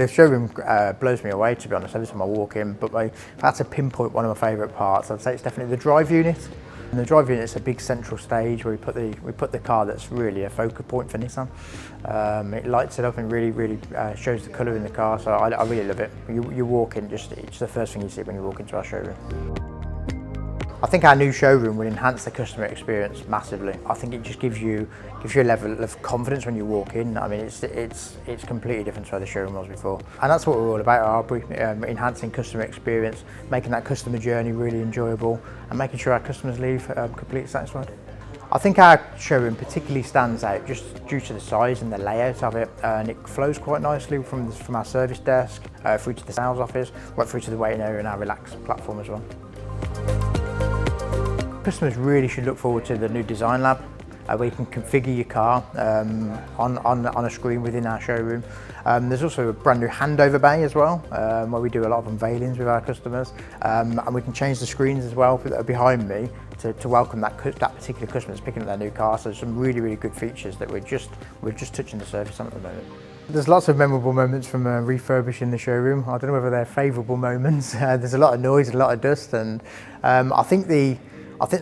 the showroom blows me away, to be honest, every time I walk in, but if I had to pinpoint one of my favourite parts, I'd say it's definitely the drive unit. And the drive unit is a big central stage where we put the car that's really a focal point for Nissan. It lights it up and really shows the colour in the car, so I really love it. You walk in, it's the first thing you see when you walk into our showroom. I think our new showroom will enhance the customer experience massively. I think it just gives you a level of confidence when you walk in. I mean, it's completely different to how the showroom was before. And that's what we're all about at Arbury, enhancing customer experience, making that customer journey really enjoyable, and making sure our customers leave completely satisfied. I think our showroom particularly stands out just due to the size and the layout of it, and it flows quite nicely from our service desk through to the sales office, right through to the waiting area and our relax platform as well. Customers really should look forward to the new design lab, where you can configure your car on a screen within our showroom. There's also a brand new handover bay as well, where we do a lot of unveilings with our customers, and we can change the screens as well that are behind me to welcome that particular customer that's picking up their new car. So there's some really good features that we're just touching the surface on at the moment. There's lots of memorable moments from refurbishing the showroom. I don't know whether they're favourable moments. There's a lot of noise, a lot of dust, and I think the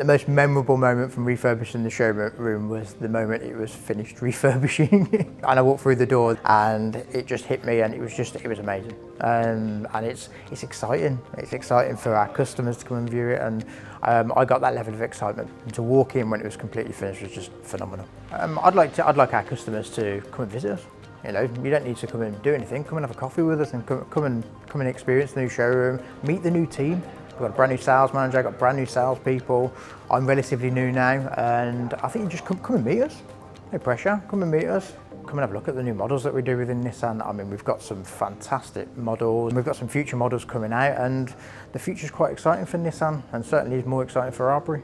most memorable moment from refurbishing the showroom was the moment it was finished refurbishing. And I walked through the door and it just hit me, and it was amazing. And it's exciting. It's exciting for our customers to come and view it, and I got that level of excitement. And to walk in when it was completely finished was just phenomenal. I'd like our customers to come and visit us. You know, you don't need to come and do anything. Come and have a coffee with us and come and experience the new showroom, meet the new team. We've got a brand new sales manager, I've got brand new sales people. I'm relatively new now, and I think you just come and meet us. No pressure, come and meet us. Come and have a look at the new models that we do within Nissan. I mean, we've got some fantastic models. We've got some future models coming out, and the future's quite exciting for Nissan, and certainly is more exciting for Arbury.